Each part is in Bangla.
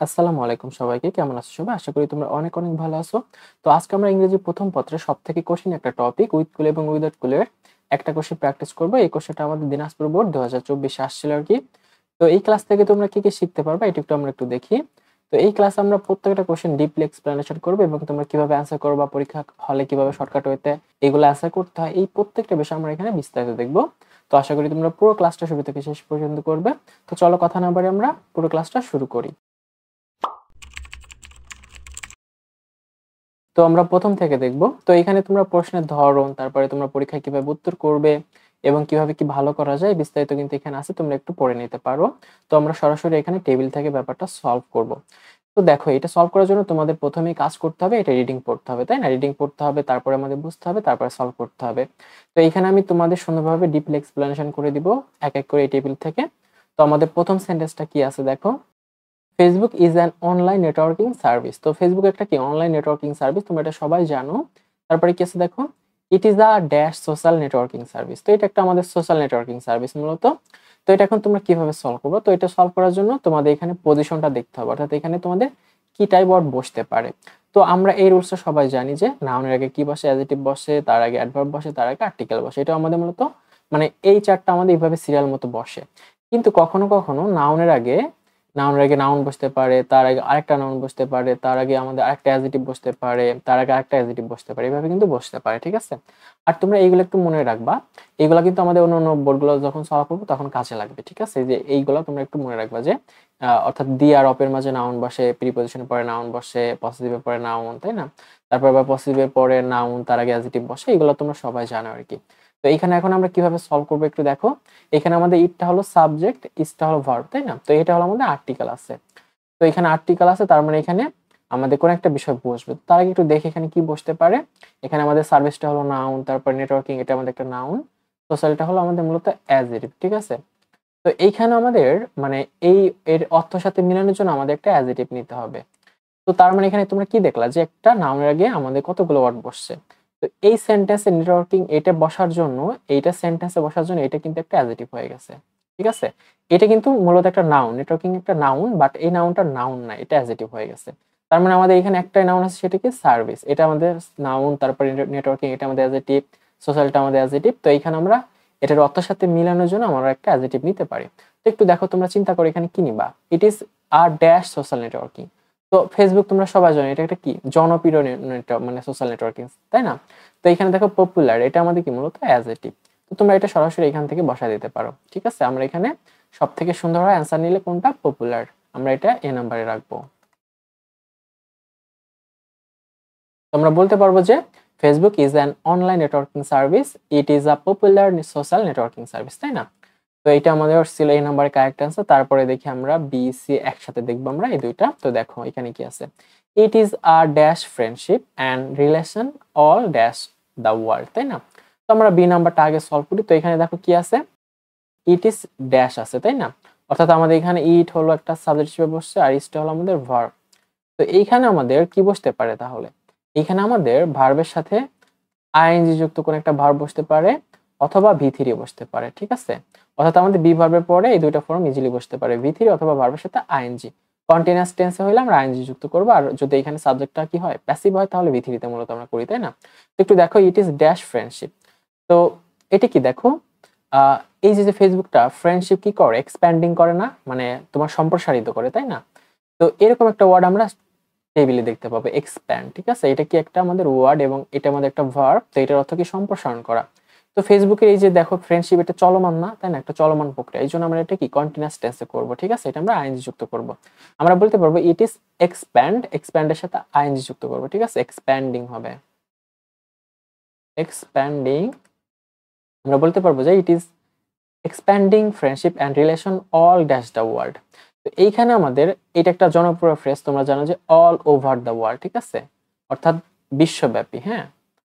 আসসালামু আলাইকুম সবাইকে। কেমন আছো সবাই? আশা করি তোমরা অনেক, অনেক ভালো আছো। তো আজকে আমরা ইংরেজি ১ম পত্রের সবথেকে কঠিন একটা টপিক উইথ কুল এবং উইদাউট কুলের একটা কোয়েশ্চেন প্র্যাকটিস করব। এই কোয়েশ্চেনটা আমাদের দিনাজপুর বোর্ড ২০২৪ এ আসছিল আরকি। তো এই ক্লাস থেকে তোমরা কি, কি শিখতে পারবা এটা আমরা একটু দেখি। তো এই ক্লাসে আমরা প্রত্যেকটা কোয়েশ্চেন ডিপলি এক্সপ্লেনেশন করব এবং তোমরা কিভাবে অ্যান্সার করবা, পরীক্ষা হলে কিভাবে শর্টকাট ওয়েতে এগুলো অ্যান্সার করতে হয়, এই প্রত্যেকটা বিষয় আমরা এখানে বিস্তারিত দেখব। তো আশা করি তোমরা পুরো ক্লাসটা শুরু থেকে শেষ পর্যন্ত করবে। তো চলো কথা না বাড়িয়ে আমরা পুরো ক্লাসটা শুরু করি। তো আমরা প্রথম থেকে দেখব। তো এখানে তোমরা প্রশ্নের ধরন, তারপরে তোমরা পরীক্ষায় কিভাবে উত্তর করবে এবং কিভাবে কি ভালো করা যায় বিস্তারিত কিন্তু এখানে আছে, তোমরা একটু পড়ে নিতে পারো। তো আমরা সরাসরি এখানে টেবিল থেকে ব্যাপারটা সলভ করব। তো দেখো, এটা সলভ করার জন্য তোমাদের প্রথমেই কাজ করতে হবে, এটা রিডিং পড়তে হবে, তাই না? রিডিং পড়তে হবে, তারপরে আমাদের বুঝতে হবে, তারপরে সলভ করতে হবে। তো এখানে আমি তোমাদের সুন্দরভাবে ডিপলি এক্সপ্লেনেশন করে দিব এক এক করে এই টেবিল থেকে। তো আমাদের প্রথম সেন্টেন্সটা কি আছে দেখো, Facebook is an online networking service. তো ফেসবুক একটা কি অনলাইন নেটওয়ার্কিং সার্ভিস, তোমরা এটা সবাই জানো। তারপরে কি আছে দেখো, it is a dash social networking service. তো এটা একটা আমাদের সোশ্যাল নেটওয়ার্কিং সার্ভিস মূলত। তো এটা এখন তোমরা কিভাবে সলভ করবে? তো এটা সলভ করার জন্য তোমাদের এখানে পজিশনটা দেখতে হবে, অর্থাৎ এখানে তোমাদের কি টাইপ ওয়ার্ড বসতে পারে। তো আমরা এই রুলসটা সবাই জানি যে নাউনের আগে কি বসে, অ্যাডজেক্টিভ বসে, তার আগে অ্যাডভার্ব বসে, তার আগে আর্টিকেল বসে। এটা আমাদের মূলত মানে এই চারটা আমাদের এইভাবে সিরিয়াল মতো বসে। কিন্তু কখনো কখনো নাউনের আগে নাউন বসতে পারে, তার আগে আরেকটা নাউন বসতে পারে, তার আগে আমাদের আরেকটা অ্যাডজেক্টিভ বসতে পারে, তার আগে আরেকটা অ্যাডজেক্টিভ বসতে পারে, এভাবে কিন্তু বসতে পারে, ঠিক আছে? আর তোমরা এইগুলো একটু মনে রাখবা, এইগুলা কিন্তু আমাদের অন্য অন্য বোর্ডগুলো যখন সলভ করবো তখন কাজে লাগবে, ঠিক আছে? যে এইগুলা তোমরা একটু মনে রাখবা যে অর্থাৎ দি আর অপের মাঝে নাউন বসে, প্রিপজিশনের পরে নাউন বসে, পসেসিভের পরে নাউন, তাই না? তারপর আবার পসেসিভের পরে নাউন, তার আগে অ্যাডজেক্টিভ বসে, এগুলো তোমরা সবাই জানো আর কি। তো এইখানে এখন আমরা কিভাবে সলভ করবো একটু দেখো। এখানে আমাদের ইটটা হলো সাবজেক্ট, ইজটা হলো ভার্ব, তাই না? তো এটা হলো আমাদের আর্টিকেল আছে। তো এখানে আর্টিকেল আছে, তার মানে এখানে আমাদের কোন একটা বিষয় বসবে। তার আগে একটু দেখে এখানে কি বসতে পারে। এখানে আমাদের সার্ভিসটা হলো নাউন, তারপর নেটওয়ার্কিং এটা আমাদের একটা নাউন, সোশ্যালটা হলো আমাদের মূলত অ্যাডজেক্টিভ, ঠিক আছে? তো এইখানে আমাদের মানে এই এর অর্থের সাথে মিলানোর জন্য আমাদের একটা অ্যাডজেক্টিভ নিতে হবে। তো তার মানে এখানে তোমরা কি দেখলা যে একটা নাউনের আগে আমাদের কতগুলো ওয়ার্ড বসছে। তো এই সেন্টেন্সে নেটওয়ার্কিং এটা বসার জন্য, এইটা সেন্টেন্সে বসার জন্য এটা কিন্তু একটা অ্যাডজেক্টিভ হয়ে গেছে, ঠিক আছে? এটা কিন্তু মূলত একটা নাউন, নেটওয়ার্কিং একটা নাউন, বাট এই নাউনটা নাউন না, এটা অ্যাডজেক্টিভ হয়ে গেছে। তার মানে আমাদের এখানে একটাই নাউন আছে, সেটা কি সার্ভিস, এটা আমাদের নাউন, তারপরে নেটওয়ার্কিং এটা আমাদের অ্যাডজেক্টিভ, সোশ্যালটা আমাদের অ্যাডজেক্টিভ। তো এইখানে আমরা এটার অর্থের সাথে মিলানোর জন্য আমরা একটা অ্যাডজেক্টিভ নিতে পারি। তো একটু দেখো, তোমরা চিন্তা করো এখানে কি নিবা। It is a dash social networking. তো ফেসবুক তোমরা সবাই জানো এটা একটা কি জনপ্রিয় মানে সোশ্যাল নেটওয়ার্কিং, তাই না? তো এখানে দেখো পপুলার, এটা আমাদের কি মূলত অ্যাডজেক্টিভ। তো তোমরা এটা সরাসরি এখান থেকে বসায় দিতে পারো, ঠিক আছে? আমরা এখানে সব থেকে সুন্দর হয় অ্যান্সার নিলে কোনটা, পপুলার, আমরা এটা এ নাম্বারে রাখবো। তোমরা বলতে পারবো যে Facebook is an online networking service, it is a popular social networking service, তাই না? তো এটা আমাদের ছিল এই নাম্বারে কারেক্ট অ্যান্সার। তারপরে দেখি আমরা বি সি একসাথে দেখবো আমরা এই দুইটা। তো দেখো এখানে কি আছে, it is a dash friendship and relation all dash the world, তাই না? তো আমরা বি নাম্বারটা আগে সলভ করি। তো এখানে দেখো কি আছে, ইট ইজ ড্যাশ আছে, তাই না? অর্থাৎ আমাদের এখানে ইট হলো একটা সাবজেক্ট হিসেবে বসছে, আর ইজটা হলো আমাদের ভার্ব। তো এইখানে আমাদের কি বসতে পারে তাহলে, এইখানে আমাদের ভার্বের সাথে আইএনজি যুক্ত কোন একটা ভার্ব বসতে পারে, অথবা ভি3 বসতে পারে, ঠিক আছে? অর্থাৎ আমাদের বি ভার্বের পরে এই দুইটা ফর্ম ইজিলি বসতে পারে, ভি3 অথবা ভার্বের সাথে আইএনজি। কন্টিনিউয়াস টেন্সে হইলে আমরা আইএনজি যুক্ত করব, আর যদি এখানে সাবজেক্টটা কি হয় প্যাসিভ হয় তাহলে ভি3 তে মূলত আমরা করি, তাই না? তো একটু দেখো, ইট ইজ ড্যাশ ফ্রেন্ডশিপ। তো এটা কি দেখো, আহ এই যে ফেসবুকটা ফ্রেন্ডশিপ কি করে, এক্সপ্যান্ডিং করে না, মানে তোমার সম্প্রসারিত করে, তাই না? তো এরকম একটা ওয়ার্ড আমরা টেবিলে দেখতে পাবো, এক্সপ্যান্ড, ঠিক আছে? এটা কি একটা আমাদের ওয়ার্ড এবং এটা আমাদের একটা ভার্ব। তো এটার অর্থ কি সম্প্রসারণ করা। তো ফেসবুকের এই যে দেখো ফ্রেন্ডশিপ, এটা চলমান না, তাই না? একটা চলমান প্রক্রিয়া, এই জন্য আমরা এটা কি কন্টিনিউয়াস টেন্সে করব, ঠিক আছে? এটা আমরা আইএনজি যুক্ত করব। আমরা বলতে পারবো ইট ইজ এক্সপ্যান্ড, এক্সপ্যান্ডের সাথে আইএনজি যুক্ত করব, ঠিক আছে? এক্সপ্যান্ডিং হবে, এক্সপ্যান্ডিং। আমরা বলতে পারবো যে it is expanding friendship and relation all dash the world. তো এইখানে আমাদের এটা একটা জনপ্রিয় ফ্রেজ, তোমরা জানো যে অল ওভার দ্য ওয়ার্ল্ড, ঠিক আছে? অর্থাৎ বিশ্বব্যাপী, হ্যাঁ,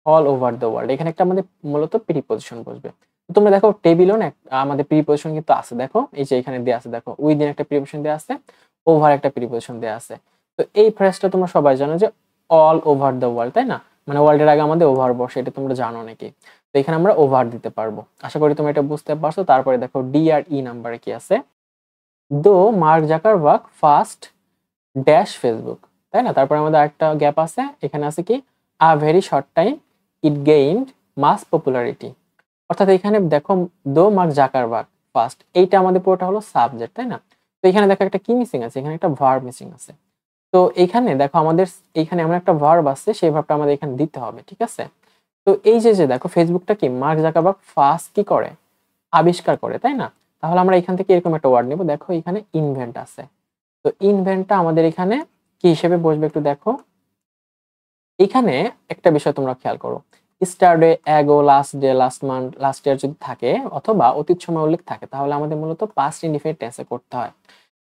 অল ওভার দ্য ওয়ার্ল্ড। এখানে একটা আমাদের মূলত প্রিপজিশন বসবে। তোমরা দেখো টেবিলও না আমাদের প্রিপজিশন কিন্তু আছে, দেখো এই যে এখানে দেওয়া আছে, দেখো উইদিন একটা প্রিপজিশন দেওয়া আছে, ওভার একটা প্রিপজিশন দেওয়া আছে। তো এই ফ্রেজটা তোমরা সবাই জানো যে অল ওভার দ্য ওয়ার্ল্ড, তাই না? মানে ওয়ার্ল্ডের আগে আমাদের ওভার বসে, এটা তোমরা জানো নাকি? তো এখানে আমরা ওভার দিতে পারবো, আশা করি তোমরা এটা বুঝতে পারছো। তারপরে দেখো ডি আর ই নাম্বারে কি আছে, দো mark Zuckerberg first dash Facebook, তাই না? তারপরে আমাদের আরেকটা গ্যাপ আছে, এখানে আছে কি a very short time it gained mass popularity. অর্থাৎ এখানে দেখো দো মার্ক জাকারবার্গ ফার্স্ট, এইটা আমাদের পুরোটা হলো সাবজেক্ট, তাই না? তো এখানে দেখো একটা কি মিসিং আছে, এখানে একটা ভার্ব মিসিং আছে। তো এইখানে দেখো আমাদের এইখানে এমন একটা ভার্ব আছে, সেই ভার্বটা আমাদের এখানে দিতে হবে, ঠিক আছে? তো এই যে দেখো ফেসবুকটা কি মার্ক জাকারবার্গ ফার্স্ট কি করে, আবিষ্কার করে, তাই না? তাহলে আমরা এখান থেকে এরকম একটা ওয়ার্ড নেব, দেখো এখানে ইনভেন্ট আছে। তো ইনভেন্টটা আমাদের এখানে কি হিসেবে বসবে একটু দেখো। এখানে একটা বিষয় তোমরা খেয়াল করো, স্টারডে, ago, last day, last month, last year যদি থাকে অথবা অতীত সময় উল্লেখ থাকে, তাহলে আমাদের মূলত পাস্ট ইনডিফিনিট টেন্সে করতে হয়।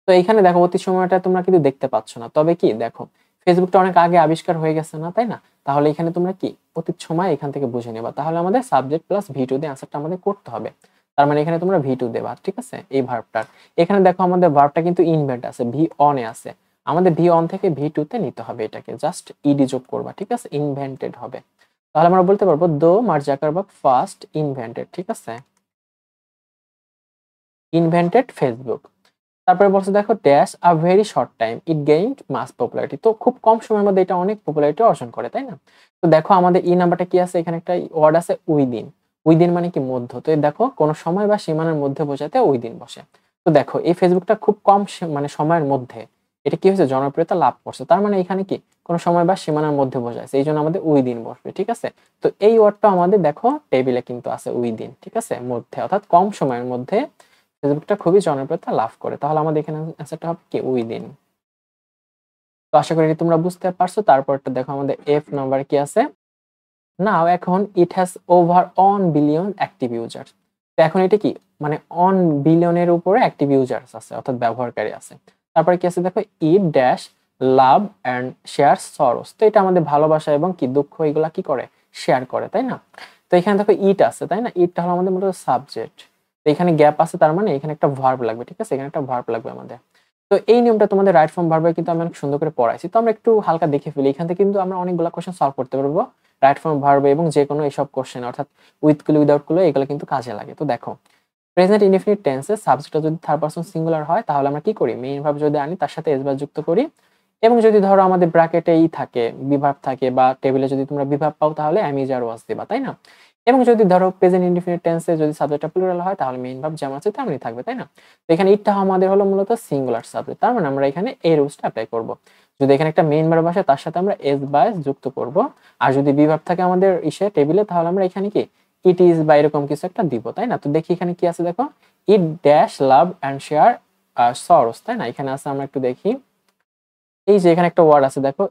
তো এখানে দেখো অতীত সময়টা তোমরা কিন্তু দেখতে পাচ্ছ না, তবে কি দেখো ফেসবুকটা অনেক আগে আবিষ্কার হয়ে গেছে না, তাই না? তাহলে এখানে তোমরা কি অতীত সময় এখান থেকে বুঝে নেবা, তাহলে আমাদের সাবজেক্ট প্লাস ভি2 দিয়ে আনসারটা আমাদের করতে হবে। তার মানে এখানে তোমরা ভি2 দেবা, ঠিক আছে, এই ভার্বটার। এখানে দেখো আমাদের ভার্বটা কিন্তু ইনভেন্ট আছে, ভি অনে আছে, আমাদের ভি অন থেকে ভি2 তে নিতে হবে, এটাকে জাস্ট ইডি যোগ করবা, ঠিক আছে, ইনভেন্টেড হবে। তাহলে আমরা বলতে পারবো দো মার্ক জাকারবার্গ ফার্স্ট ইনভেন্টেড, ঠিক আছে, ইনভেন্টেড ফেসবুক। তারপরে বলছে দেখো dash a very short time it gained mass popularity, তো খুব কম সময়ের মধ্যে এটা অনেক পপুলারিটি অর্জন করে, তাই না? তো দেখো আমাদের ই নাম্বারটা কি আছে, এখানে একটা ওয়ার্ড আছে উইদিন। উইদিন মানে কি মধ্য, তো এই দেখো কোনো সময় বা সীমানার মধ্যে বোঝাতে উইদিন বসে। তো দেখো এই ফেসবুকটা খুব কম মানে সময়ের মধ্যে এটা কি হয়েছে, জনপ্রিয়তা লাভ করছে, তার মানে এখানে কি কোনো সময় বা সীমানার মধ্যে বোঝাচ্ছে, এই জন্য আমাদের উইদিন বসবে, ঠিক আছে? তো এই ওয়ার্ডটা আমাদের দেখো টেবিলে কিন্তু আছে উইদিন, ঠিক আছে, মধ্যে, অর্থাৎ কম সময়ের মধ্যে ফেসবুকটা খুবই জনপ্রিয়তা লাভ করে, তাহলে আমাদের এখানে অ্যান্সারটা হবে কি উইদিন। তো আশা করি তোমরা বুঝতে পারছো। তারপরটা দেখো আমাদের এফ নাম্বার কি আছে, নাও এখন it has over 1 billion active user. তো এখন এটা কি মানে 1 বিলিয়নের উপরে অ্যাক্টিভ ইউজার্স আছে, অর্থাৎ ব্যবহারকারী আছে। তারপরে কি আছে দেখো it dash love and share sorrows, তো এটা আমাদের ভালোবাসা এবং কি দুঃখ এগুলা কি করে, শেয়ার করে, তাই না? তো এখানে দেখো ইট আছে, তাই না, ইটটা হলো আমাদের মূলত সাবজেক্ট। তো এখানে গ্যাপ আছে, তার মানে এখানে একটা ভার্ব লাগবে, ঠিক আছে, এখানে একটা ভার্ব লাগবে আমাদের। তো এই নিয়মটা তোমাদের রাইট ফর্ম ভার্বে কিন্তু আমি অনেক সুন্দর করে পড়াইছি, তো আমরা একটু হালকা দেখে ফেলি, এখান থেকে কিন্তু আমরা অনেকগুলো কোশ্চেন সলভ করতে পারবো রাইট ফর্ম ভার্বে, এবং যে কোনো এইসব কোশ্চেন অর্থাৎ উইথ গুলো উইদাউট গুলো এগুলো কিন্তু কাজে লাগে। তো দেখো প্রেজেন্ট ইনডিফিনিট টেন্সে সাবজেক্টটা যদি থার্ড পারসন সিঙ্গুলার হয়, তাহলে আমরা কি করি, মেইন ভার্ব যদি আনি তার সাথে এস ভার্ব যুক্ত করি, এবং যদি ধরো আমাদের ব্র্যাকেটে ই থাকে, বিভার্ব থাকে, বা টেবিলে যদি তোমরা বিভার্ব পাও তাহলে এম ইজ আর ওয়াজ দিবা, তাই না? এবং যদি ধরো প্রেজেন্ট ইনডিফিনিট টেন্সে যদি সাবজেক্টটা প্লুরাল হয়, তাহলে মেইন ভার্ব যেমন আছে তেমনই থাকবে, তাই না? তো এখানে ইটটা আমাদের হলো মূলত সিঙ্গুলার সাবজেক্ট, তার মানে আমরা এখানে এই রুলসটা অ্যাপ্লাই করব। যদি এখানে একটা মেইন ভার্ব আসে তার সাথে আমরা এস বা এস যুক্ত করব, আর যদি বিভার্ব থাকে আমাদের ইসে টেবিলে, তাহলে আমরা এখানে কি ইট ইজ বা এরকম কিছু একটা দিব, তাই না? তো দেখি এখানে কি আছে, দেখো it dash love and share sorrows, তাই না? এখানে আছে, আমরা একটু দেখি, এই যে এখানে একটা ওয়ার্ড আছে দেখো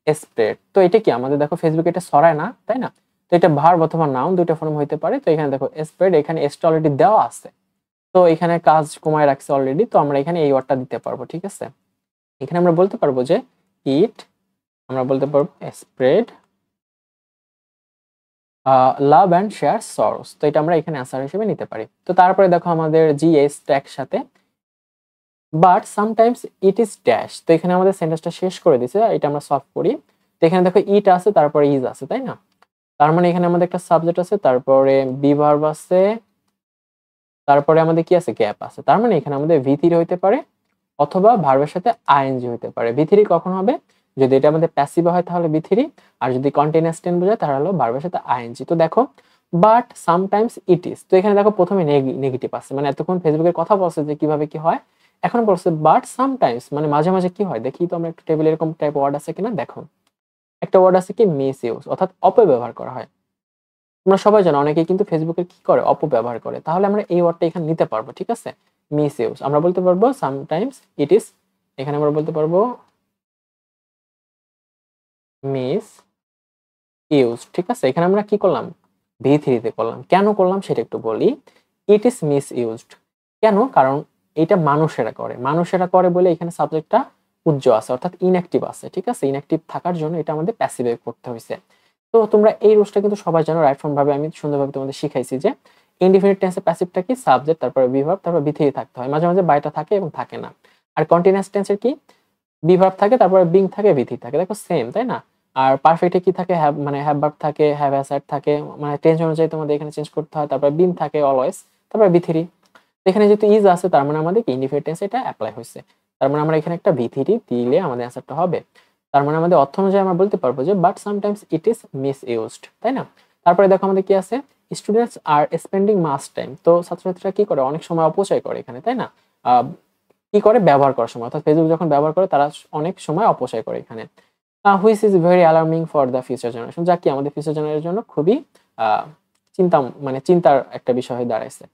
স্প্রেড, তো এটা কি আমাদের দেখো ফেসবুকে এটা ছড়ায় না, তাই না? তো এটা ভার্ব অথবা নাউন দুইটা ফর্ম হইতে পারে। তো এখানে দেখো স্প্রেড, এখানে এসটা অলরেডি দেওয়া আছে, তো এখানে কাজ কমায় রাখছে অলরেডি, তো আমরা এখানে এই ওয়ার্ডটা দিতে পারবো, ঠিক আছে? এখানে আমরা বলতে পারবো যে ইট, আমরা বলতে পারবো spread love and share sorrows, তো এটা আমরা এখানে অ্যান্সার হিসেবে নিতে পারি। তো তারপরে দেখো আমাদের জিএস ট্যাগ সাথে but sometimes it is dash, তো এখানে আমাদের সেন্টেন্সটা শেষ করে দিছে, এটা আমরা সলভ করি। তো এখানে দেখো ইট আছে, তারপরে ইজ আছে, তাই না? তার মানে এখানে আমাদের একটা সাবজেক্ট আছে, তারপরে বি ভার্ব আছে, তারপরে আমাদের কি আছে, গ্যাপ আছে, তার মানে এখানে আমাদের ভি3 হইতে পারে অথবা ভার্বের সাথে আইএনজি হইতে পারে। ভি3 কখন হবে, যদি এটা আমাদের প্যাসিভ হয় তাহলে ভি3, আর যদি কন্টিনিউয়াস টেন্স বোঝায় তাহলে হলো ভার্বের সাথে আইএনজি। তো দেখো বাট সামটাইমস ইট ইজ, তো এখানে দেখো প্রথমে নেগেটিভ আছে, মানে এতক্ষণ ফেসবুকের কথা বলছে যে কিভাবে কি হয়, এখন বলছে বাট সামটাইমস মানে মাঝে মাঝে কি হয়, দেখি তো আমরা একটু টেবিলে এরকম টাইপ ওয়ার্ড আছে কিনা। দেখো একটা ওয়ার্ড আছে কি মিস ইউজ, অর্থাৎ অপব্যবহার করা হয়। তোমরা সবাই জানো অনেকে কিন্তু ফেসবুকে কি করে, অপব্যবহার করে, তাহলে আমরা এই ওয়ার্ডটা এখানে নিতে পারবো, ঠিক আছে, মিস ইউজ। আমরা বলতে পারবো সামটাইমস ইট ইজ, এখানে আমরা বলতে পারবো মিস ইউজ, ঠিক আছে। এখানে আমরা কি করলাম, ভি3 তে করলাম, কেন করলাম সেটা একটু বলি। ইট ইজ মিস ইউজড, কেন, কারণ এটা মানুষেরা করে, মানুষেরা করে বলে এখানে সাবজেক্টটা উজ্জ্বল আছে, অর্থাৎ ইনঅ্যাক্টিভ আছে, ঠিক আছে, ইনঅ্যাক্টিভ থাকার জন্য এটা আমাদের প্যাসিভে করতে হয়েছে। তো তোমরা এই রুলসটা কিন্তু সবাই জানো, রাইট ফর্ম ভাবে আমি সুন্দরভাবে তোমাদের শিখাইছি যে ইনডিফিনিট টেন্সে প্যাসিভটা কি সাবজেক্ট, তারপরে বিভার্ব, তারপর ভি3 থাকতে হয়, মাঝে মাঝে বাইটা থাকে এবং থাকে না। আর কন্টিনিউয়াস টেন্সের কি বিভার্ব থাকে, তারপরে বিং থাকে, ভি3 থাকে, দেখো সেম, তাই না? আর পারফেক্টে কি থাকে, হ্যাভ মানে হ্যাভ ভার্ব থাকে, হ্যাভ অ্যাসাইড থাকে, মানে টেন্স অনুযায়ী তোমাদের এখানে চেঞ্জ করতে হয়, তারপরে বিন থাকে অলওয়েজ, তারপরে ভি3। এখানে যেহেতু ইজ আছে তার মানে আমাদের কি ইনডিফিনিট টেন্স এটা অ্যাপ্লাই হয়েছে। তার মানে আমরা এখানে একটা V3 দিলে আমাদের অ্যান্সারটা হবে। তার মানে আমাদের অর্থ অনুযায়ী আমরা বলতে পারবো যে but sometimes it is misused, তাই না? তারপরে দেখো আমাদের কি আছে, students are spending mass time. তো ছাত্রছাত্রীরা কি করে, অনেক সময় অপচয় করে এখানে, তাই না? কি করে, ব্যবহার করার সময়, অর্থাৎ ফেসবুক যখন ব্যবহার করে তারা অনেক সময় অপচয় করে এখানে। Which is very alarming for the future generation, যা কি আমাদের ফিউচার জেনারেশনের জন্য খুবই চিন্তা মানে চিন্তার একটা বিষয় হয়ে দাঁড়াইছে।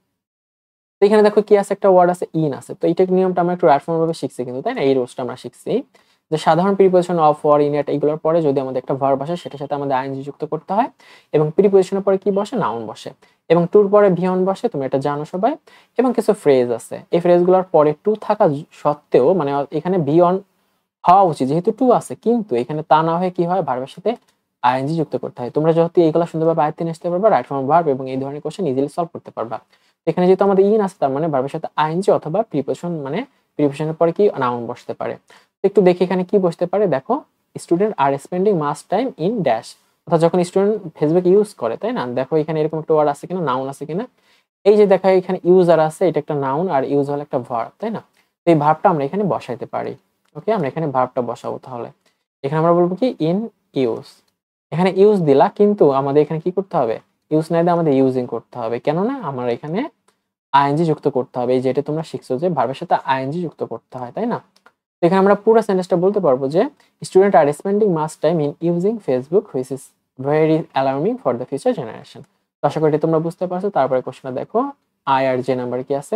তো এখানে দেখো কি আছে, একটা ওয়ার্ড আছে ইন আছে। তো এইটা নিয়মটা আমরা একটু রাইট ফর্ম ভাবে শিখছি কিন্তু, তাই না? এই রুলসটা আমরা শিখছি যে সাধারণ প্রিপোজিশন অফ, ফর, ইন, এট এগুলোর পরে যদি আমাদের একটা ভার্ব আসে সেটার সাথে আমাদের আইএনজি যুক্ত করতে হয়, এবং প্রিপোজিশনের পরে কি বসে, নাউন বসে, এবং টুর পরে ভিয়ন বসে, তুমি এটা জানো সবাই। এবং কিছু ফ্রেজ আছে, এই ফ্রেজগুলোর পরে টু থাকা সত্ত্বেও মানে এখানে ভিয়ন হওয়া উচিত যেহেতু টু আছে, কিন্তু এখানে তা না হয়ে কি হয়, ভার্বের সাথে আইএনজি যুক্ত করতে হয়। তোমরা যেহেতু এইগুলো সুন্দরভাবে আয়ত্তে নিয়ে আসতে পারবা, রাইট ফর্ম ভার্ব এবং এই ধরনের কোশ্চেন ইজিলি সলভ করতে পারবা। এখানে যেহেতু আমাদের ইন আছে, তার মানে ভার্বের সাথে আইএনজি অথবা প্রিপোজিশন, মানে প্রিপোজিশনের পরে কি নাউন বসতে পারে। একটু দেখি এখানে কি বসতে পারে, দেখো student are spending mass time in dash, অর্থাৎ যখন স্টুডেন্ট ফেসবুক ইউজ করে, তাই না? দেখো এখানে এরকম একটা ওয়ার্ড আছে কিনা, নাউন আছে কিনা। এই যে দেখা এখানে ইউজার আছে, এটা একটা নাউন, আর ইউজ হলো একটা ভার্ব, তাই না? তো এই ভার্বটা আমরা এখানে বসাইতে পারি। ওকে, আমরা এখানে ভার্বটা বসাবো। তাহলে এখানে আমরা বলবো কি, ইন ইউজ। এখানে ইউজ দিলা, কিন্তু আমাদের এখানে কি করতে হবে, ইউজ না দিয়ে আমাদের ইউজিং করতে হবে। কেননা আমরা এখানে আইএনজি যুক্ত করতে হবে, এই যেটা তোমরা শিখছো যে ভার্বের সাথে আইএনজি যুক্ত করতে হয়, তাই না? তো এখানে আমরা পুরো সেন্টেন্সটা বলতে পারবো যে student are spending mass time in using Facebook which is very alarming for the future generation. তো আশা করি তোমরা বুঝতে পারছো। তারপরে কোশ্চেনটা দেখো, আই আর জে নাম্বার কি আছে,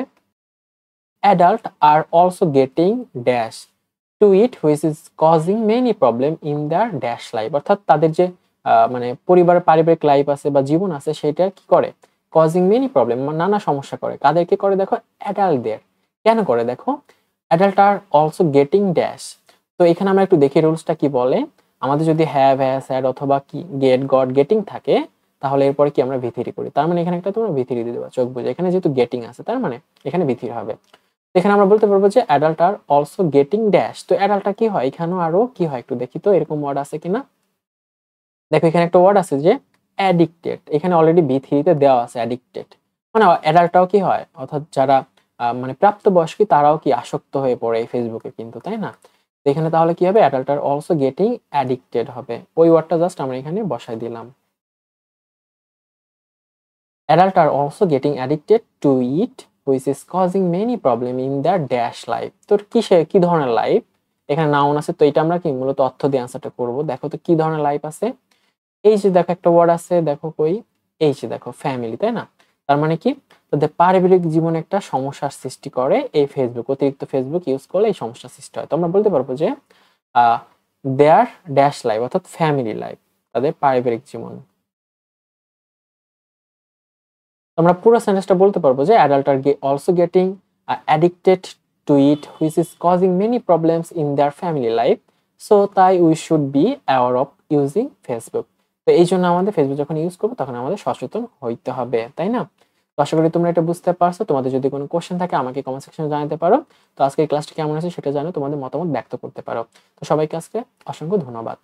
adult R also getting dash to it which is causing many problem in their dash life, অর্থাৎ তাদের যে মানে পরিবারের পারিবারিক লাইফ আছে বা জীবন আছে, সেটা কি করে, কজিং মেনি প্রবলেম, নানা সমস্যা করে। কাদেরকে করে, দেখো অ্যাডাল্টদের। কেন করে, দেখো অ্যাডাল্ট আর অলসো গেটিং ড্যাশ। তো এখানে আমরা একটু দেখি রুলসটা কি বলে। আমাদের যদি হ্যাভ, হ্যাজ, হ্যাড অথবা কি গেট, গট, গেটিং থাকে, তাহলে এরপরে কি আমরা V3 করি। তার মানে এখানে একটা তোমরা V3 দিয়ে দেবা, চোখ বুঝে। এখানে যেহেতু গেটিং আছে, তার মানে এখানে V3 হবে। এখানে আমরা বলতে পারবো যে অ্যাডাল্ট আর অলসো গেটিং ড্যাশ। তো অ্যাডাল্টটা কি হয়, এখানেও আরো কি হয় একটু দেখি তো, এরকম ওয়ার্ড আছে কিনা। দেখো এখানে একটা ওয়ার্ড আছে যে অ্যাডিক্টেড, এখানে অলরেডি V3 তে দেওয়া আছে অ্যাডিক্টেড, মানে অ্যাডাল্টটাও কি হয়, অর্থাৎ যারা মানে প্রাপ্তবয়স্ক তারাও কি আসক্ত হয়ে পড়ে এই ফেসবুকে কিন্তু, তাই না? তো এখানে তাহলে কি হবে, অ্যাডাল্ট আর অলসো গেটিং অ্যাডিক্টেড হবে। ওই ওয়ার্ডটা জাস্ট আমরা এখানে বসাই দিলাম। Adults are also getting addicted to it, which is causing many problem in their dash life. তো কি ধরনের লাইফ, এখানে নাউন আছে, তো এটা আমরা কি মূলত অর্থ দিয়ে আনসারটা করব। দেখো তো কি ধরনের লাইফ আছে। এই যে দেখো একটা ওয়ার্ড আছে, দেখো কই, এই যে দেখো ফ্যামিলি, তাই না? তার মানে কি, তাদের পারিবারিক জীবনে একটা সমস্যার সৃষ্টি করে এই ফেসবুক, অতিরিক্ত ফেসবুক ইউজ করলে এই সমস্যার সৃষ্টি হয়। তো আমরা বলতে পারবো যে দেয়ার ড্যাশ লাইফ, অর্থাৎ ফ্যামিলি লাইফ, তাদের পারিবারিক জীবন। আমরা পুরো সেন্টেন্সটা বলতে পারবো যে adult R also getting addicted to it which is causing many problems in their family life, so তাই we should be aware of using Facebook. তো এই জন্য আমাদের ফেসবুক যখন ইউজ করবো তখন আমাদের সচেতন হইতে হবে, তাই না? তো আশা করি তোমরা এটা বুঝতে পারছো। তোমাদের যদি কোনো কোশ্চেন থাকে আমাকে কমেন্ট সেকশনে জানাতে পারো। তো আজকে ক্লাসটি কেমন আছে সেটা জানো, তোমাদের মতামত ব্যক্ত করতে পারো। তো সবাইকে আজকে অসংখ্য ধন্যবাদ।